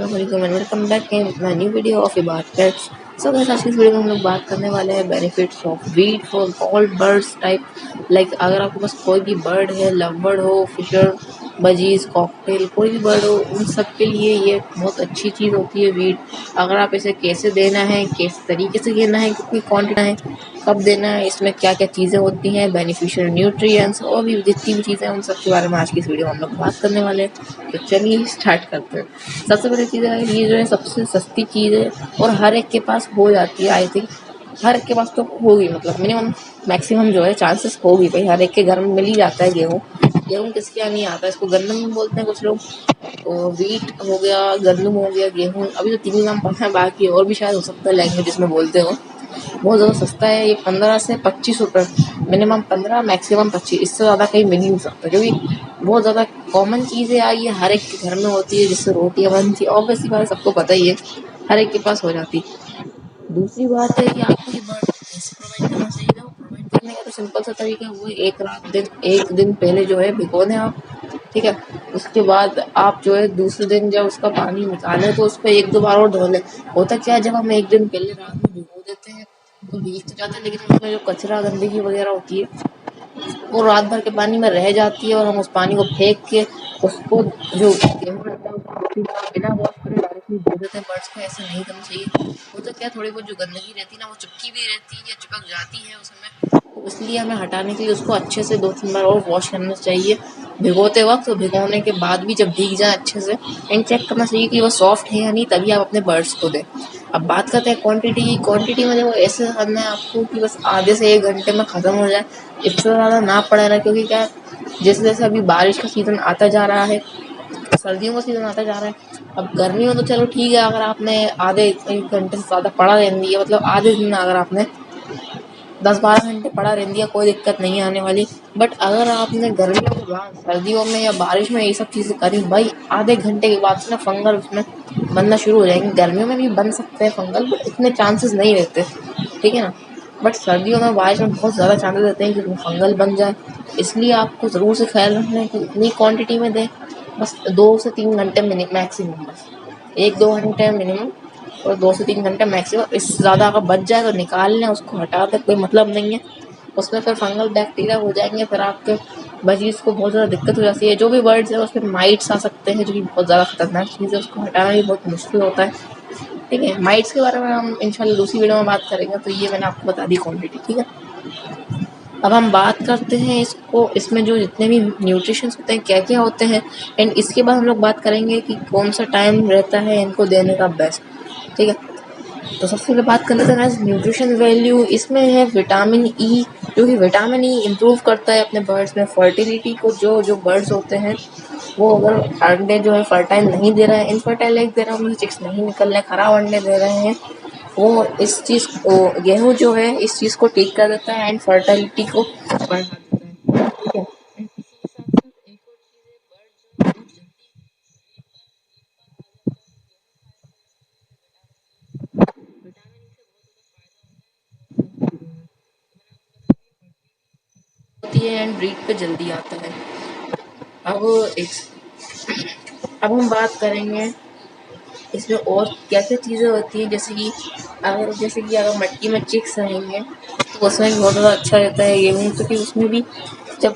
अस्सलाम वालेकुम and welcome back in my new video of Ibad pets. So guys, आज की इस वीडियो में हम लोग बात करने वाले हैं benefits of wheat for all birds type. Like अगर आपके पास कोई भी बर्ड है, लव बर्ड हो, फिशर, बजीज, कॉकटेल, कोई भी बर्ड हो, उन सब के लिए ये बहुत अच्छी चीज़ होती है वीट। अगर आप इसे कैसे देना है, किस तरीके से देना है, कितनी क्वांटिटी है, कब देना है, इसमें क्या क्या चीज़ें होती हैं, बेनिफिशियल न्यूट्रिएंट्स और भी जितनी भी चीज़ें हैं, उन सब के बारे में आज की इस वीडियो में हम लोग बात करने वाले हैं। तो चलिए स्टार्ट करते हैं। सबसे बड़ी चीज़ है, ये जो है सबसे सस्ती चीज़ है और हर एक के पास हो जाती है। आई थिंक हर एक के पास तो होगी, मतलब मिनिमम मैक्सिमम जो है चांसेस होगी भाई, हर एक के घर में मिल ही जाता है गेहूँ। गेहूँ किसके यहाँ नहीं आता है, इसको गंदम बोलते हैं कुछ लोग। तो वीट हो गया, गंदम हो गया, गेहूँ, अभी तो 3 नाम पता है, बाकी और भी शायद हो सकता है लैंग्वेज जिसमें बोलते हो। बहुत ज़्यादा सस्ता है ये, 15 से 25 रुपये, मिनिमम 15 मैक्सिमम 25, इससे ज़्यादा कहीं मिल ही नहीं सकता, क्योंकि बहुत ज़्यादा कॉमन चीज़ें आई है, हर एक के घर में होती है, जिससे रोटियाँ बनती है। ऑब्वियसली बात सबको पता ही है, हर एक के पास हो जाती है। दूसरी बात है कि आपको ये बर्ड कैसे प्रोवाइड करना चाहिए। वो प्रोवाइड करने का तो सिंपल सा तरीका है, वो एक दिन पहले जो है भिगो दें आप, ठीक है। उसके बाद आप जो है दूसरे दिन जब उसका पानी निकालें तो उसको 1-2 बार और धो लें। होता क्या है, जब हम एक दिन पहले रात में भिगो देते हैं तो भीग तो जाता है, लेकिन उसमें जो कचरा गंदगी वगैरह होती है वो रात भर के पानी में रह जाती है, और हम उस पानी को फेंक के उसको जो गेहूँ रहता है उसको बिना वॉश करे डायरेक्टली दे देते हैं बर्ड्स को। ऐसा नहीं करना चाहिए। वो तो क्या, थोड़ी बहुत जो गंदगी रहती है ना, वो चिपकी भी रहती है या चिपक जाती है उसमें, तो इसलिए हमें हटाने के लिए उसको अच्छे से 2-3 बार और वॉश करना चाहिए भिगोते वक्त। तो भिगोने के बाद भी जब भीग जाए अच्छे से, एंड चेक करना चाहिए कि वो सॉफ्ट है या नहीं, तभी आप अपने बर्ड्स को दें। अब बात करते हैं क्वांटिटी की। क्वांटिटी में देखो, ऐसे करना है आपको कि बस आधे से 1 घंटे में ख़त्म हो जाए, इससे ज़्यादा ना पड़ा रहा, क्योंकि क्या जैसे जैसे अभी बारिश का सीज़न आता जा रहा है, सर्दियों का सीज़न आता जा रहा है। अब गर्मी में तो चलो ठीक है, अगर आपने आधे 1 घंटे से ज़्यादा पड़ा रहने दिया, मतलब आधे दिन अगर आपने 10-12 घंटे पड़ा रहने दिया, कोई दिक्कत नहीं आने वाली। बट अगर आपने गर्मियों के बाद सर्दियों में या बारिश में ये सब चीज़ें करी भाई, आधे घंटे के बाद से ना फंगल उसमें बनना शुरू हो जाएंगे। गर्मियों में भी बन सकते हैं फंगल, बट इतने चांसेस नहीं रहते, ठीक है ना। बट सर्दियों में बारिश में बहुत ज़्यादा चांसेस रहते हैं कि उसमें फंगल बन जाए। इसलिए आपको ज़रूर से ख्याल रखना है कि इतनी क्वांटिटी में दें, बस 2 से 3 घंटे मैक्सिमम, बस 1-2 घंटे मिनिमम और 2 से 3 घंटे मैक्सिमम। इससे ज़्यादा अगर बच जाए तो निकाल लें, उसको हटा दें, कोई मतलब नहीं है। उसमें फिर फंगल बैक्टीरिया हो जाएंगे, फिर आपके बजीज को बहुत ज़्यादा दिक्कत हो जाती है। जो भी बर्ड्स है उसमें माइट्स आ सकते हैं, जो कि बहुत ज़्यादा खतरनाक चीज़ है, उसको हटाना भी बहुत मुश्किल होता है, ठीक है। माइट्स के बारे में हम इंशाल्लाह दूसरी वीडियो में बात करेंगे। तो ये मैंने आपको बता दी क्वान्टिटी, ठीक है। अब हम बात करते हैं इसमें जो जितने भी न्यूट्रिशंस होते हैं क्या क्या होते हैं, एंड इसके बाद हम लोग बात करेंगे कि कौन सा टाइम रहता है इनको देने का बेस्ट, ठीक है। तो सबसे पहले बात कर लेते हैं न्यूट्रिशन वैल्यू। इसमें है विटामिन ई, जो कि विटामिन ई इम्प्रूव करता है अपने बर्ड्स में फर्टिलिटी को। जो बर्ड्स होते हैं वो अगर अंडे जो है फर्टाइल नहीं दे रहे हैं, इनफर्टाइल एग दे रहे हैं, उनमें चिक्स नहीं निकल रहे हैं, खराब अंडे दे रहे हैं, वो इस चीज़ को, गेहूँ जो है इस चीज़ को ठीक कर देता है एंड फर्टिलिटी को बढ़ा देता है, ठीक है। एंड इसी के साथ साथ एक और चीज़ है, बर्ड जो बहुत जल्दी होती है एंड ब्रीड पे जल्दी आता है। अब अब हम बात करेंगे इसमें और क्या क्या चीज़ें होती हैं, जैसे कि अगर मट्टी में चिक्स रहेंगे तो उसमें भी बहुत ज़्यादा अच्छा रहता है गेहूँ, क्योंकि उसमें भी जब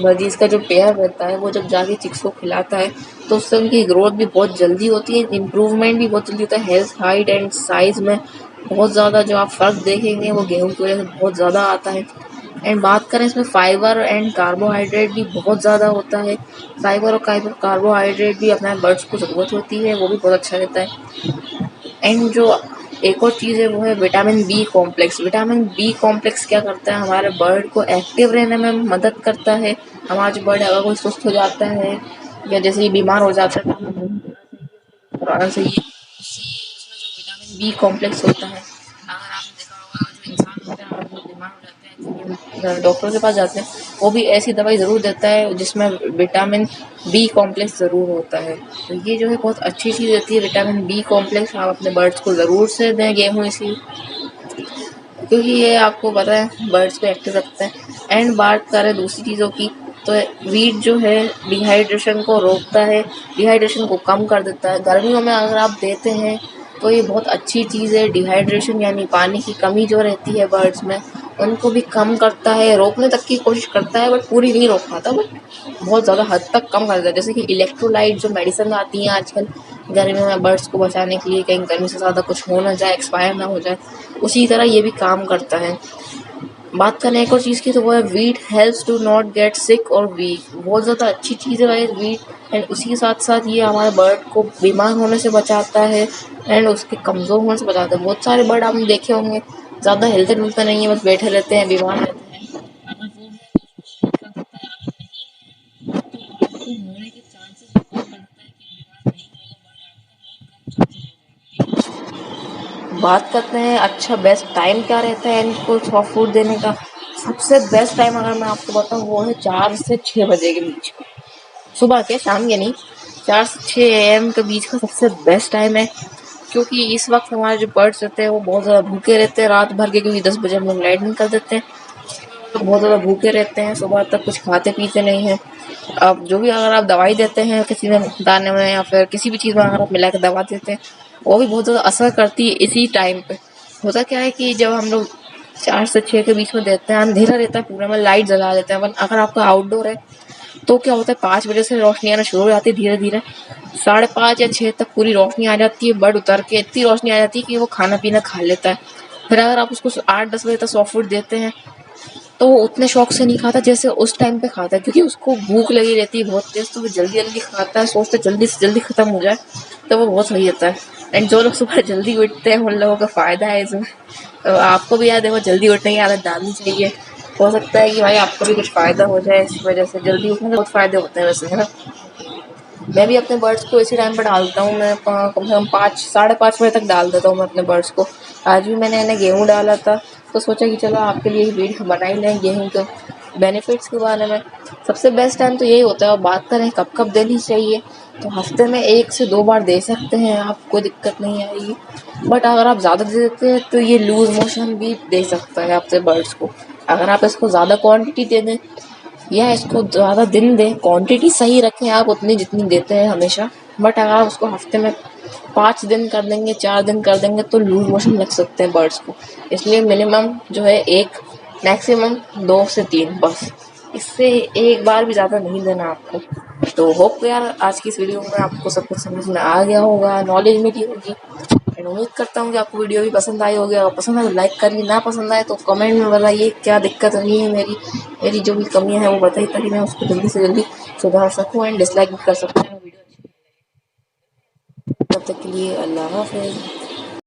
बजीज का जो पेयर रहता है वो जब जाके चिक्स को खिलाता है तो उससे उनकी ग्रोथ भी बहुत जल्दी होती है, इम्प्रूवमेंट भी बहुत जल्दी होता है, हेल्थ, हाइट एंड साइज़ में बहुत ज़्यादा जो आप फ़र्क देखेंगे वो गेहूँ की वजह से बहुत ज़्यादा आता है। एंड बात करें इसमें फाइबर एंड कार्बोहाइड्रेट भी बहुत ज़्यादा होता है। फाइबर और कार्बोहाइड्रेट भी अपने बर्ड्स को ज़रूरत होती है, वो भी बहुत अच्छा रहता है। एंड जो एक और चीज़ है वो है vitamin B complex. Vitamin B complex क्या करता है, हमारे बर्ड को एक्टिव रहने में मदद करता है। हमारा जो बर्ड अगर कोई सुस्त हो जाता है या जैसे ही बीमार हो जाता है तो हमें कराना चाहिए। उसमें जो विटामिन बी कॉम्प्लेक्स होता है, अगर आपने देखा होगा जो इंसान होते हैं अगर वो बीमार हो जाते हैं डॉक्टर के पास जाते हैं, वो भी ऐसी दवाई ज़रूर देता है जिसमें विटामिन बी कॉम्प्लेक्स ज़रूर होता है। तो ये जो है बहुत अच्छी चीज़ होती है विटामिन बी कॉम्प्लेक्स, आप अपने बर्ड्स को ज़रूर से दें गेहूँ इसी, क्योंकि ये आपको पता है बर्ड्स को एक्टिव रखता है। एंड बात करें दूसरी चीज़ों की, तो वीट जो है डिहाइड्रेशन को रोकता है, डिहाइड्रेशन को कम कर देता है। गर्मियों में अगर आप देते हैं तो ये बहुत अच्छी चीज़ है। डिहाइड्रेशन यानी पानी की कमी जो रहती है बर्ड्स में, उनको भी कम करता है, रोकने तक की कोशिश करता है, बट पूरी नहीं रोक पाता, बट बहुत ज़्यादा हद तक कम कर देता है। जैसे कि इलेक्ट्रोलाइट जो मेडिसिन आती हैं आजकल गर्मियों में बर्ड्स को बचाने के लिए, कहीं गर्मी से ज़्यादा कुछ हो ना जाए, एक्सपायर ना हो जाए, उसी तरह ये भी काम करता है। बात करें एक और चीज़ की, तो वो है wheat helps to not get sick or weak. बहुत ज़्यादा अच्छी चीज़ है भाई वीट। एंड उसी के साथ साथ ये हमारे बर्ड को बीमार होने से बचाता है एंड उसके कमज़ोर होने से बचाता है। बहुत सारे बर्ड आपने देखे होंगे ज़्यादा हिलते डुलते नहीं है, बस बैठे रहते हैं, बीमार रहते हैं। अगर वो है तो कर सकता है, अगर नहीं है तो आपको होने के चांसेस बहुत बढ़ता है कि बीमार नहीं होगा बर्ड आपका, बहुत कम चांसेस हो जाएंगे। बात करते हैं अच्छा बेस्ट टाइम क्या रहता है इनको सॉफ्ट फूड देने का। सबसे बेस्ट टाइम अगर मैं आपको बताऊं वो है 4 से 6 बजे के बीच में। सुबह के, शाम के नहीं, 4 से 6 AM के बीच का सबसे बेस्ट टाइम है। क्योंकि इस वक्त हमारे जो बर्ड्स रहते हैं वो बहुत ज़्यादा भूखे रहते हैं रात भर के, क्योंकि 10 बजे हम लोग लाइट नहीं कर देते हैं। तो बहुत ज़्यादा भूखे रहते हैं, सुबह तक कुछ खाते पीते नहीं हैं। अब जो भी अगर आप दवाई देते हैं किसी में दाने में या फिर किसी भी चीज़ में अगर आप मिला के दवा देते हैं, वो भी बहुत ज़्यादा असर करती है इसी टाइम पे। होता क्या है कि जब हम लोग 4 से 6 के बीच में देते हैं, अंधेरा रहता है पूरे में, लाइट जला देते हैं, अगर आपका आउटडोर है तो क्या होता है 5 बजे से रोशनी आना शुरू हो जाती है, धीरे धीरे 5:30 या 6 तक पूरी रोशनी आ जाती है। बर्ड उतर के इतनी रोशनी आ जाती है कि वो खाना पीना खा लेता है। फिर अगर आप उसको 8-10 बजे तक सॉफ्ट फूड देते हैं तो वो उतने शौक से नहीं खाता जैसे उस टाइम पे खाता है, क्योंकि उसको भूख लगी रहती है बहुत तेज, तो वो जल्दी जल्दी खाता है, सोचते जल्दी से जल्दी खत्म हो जाए, तो वो बहुत सही रहता है। एंड जो लोग सुबह जल्दी उठते हैं उन लोगों का फायदा है इसमें। तो आपको भी याद है वो जल्दी उठने की आदत डालनी चाहिए। हो सकता है कि भाई आपको भी कुछ फायदा हो जाए इस वजह से। जल्दी उठने के बहुत फायदे होते हैं वैसे, है ना। मैं भी अपने बर्ड्स को इसी टाइम पर डालता हूँ। मैं कम से कम 5-5:30 बजे तक डाल देता हूँ मैं अपने बर्ड्स को। आज भी मैंने इन्हें गेहूँ डाला था, तो सोचा कि चलो आपके लिए वीडियो बना ही लें गेहूँ के बेनिफिट्स के बारे में। सबसे बेस्ट टाइम तो यही होता है। और बात करें कब कब देनी चाहिए, तो हफ्ते में 1 से 2 बार दे सकते हैं आप, कोई दिक्कत नहीं आएगी। बट अगर आप ज़्यादा दे देते हैं तो ये लूज मोशन भी दे सकता है आपसे बर्ड्स को। अगर आप इसको ज़्यादा क्वांटिटी दे दें या इसको ज़्यादा दिन दें, क्वांटिटी सही रखें आप उतनी जितनी देते हैं हमेशा। बट अगर आप उसको हफ्ते में 5 दिन कर देंगे, 4 दिन कर देंगे, तो लूज मोशन लग सकते हैं बर्ड्स को। इसलिए मिनिमम जो है 1, मैक्सिमम 2 से 3 बस, इससे एक बार भी ज़्यादा नहीं देना आपको। तो होप यार आज की इस वीडियो में आपको सब कुछ समझ में आ गया होगा, नॉलेज मिली होगी। एंड उम्मीद करता हूँ कि आपको वीडियो भी पसंद आई होगी। अगर पसंद आए तो लाइक करिए, ना पसंद आए तो कमेंट में बताइए क्या दिक्कत रही है मेरी जो भी कमियाँ हैं वो बताइए, ताकि मैं उसको जल्दी से जल्दी सुधार सकूँ। एंड डिसलाइक भी कर सकते हैं वीडियो अच्छी। तब तक के लिए अल्लाह हाफ़िज़।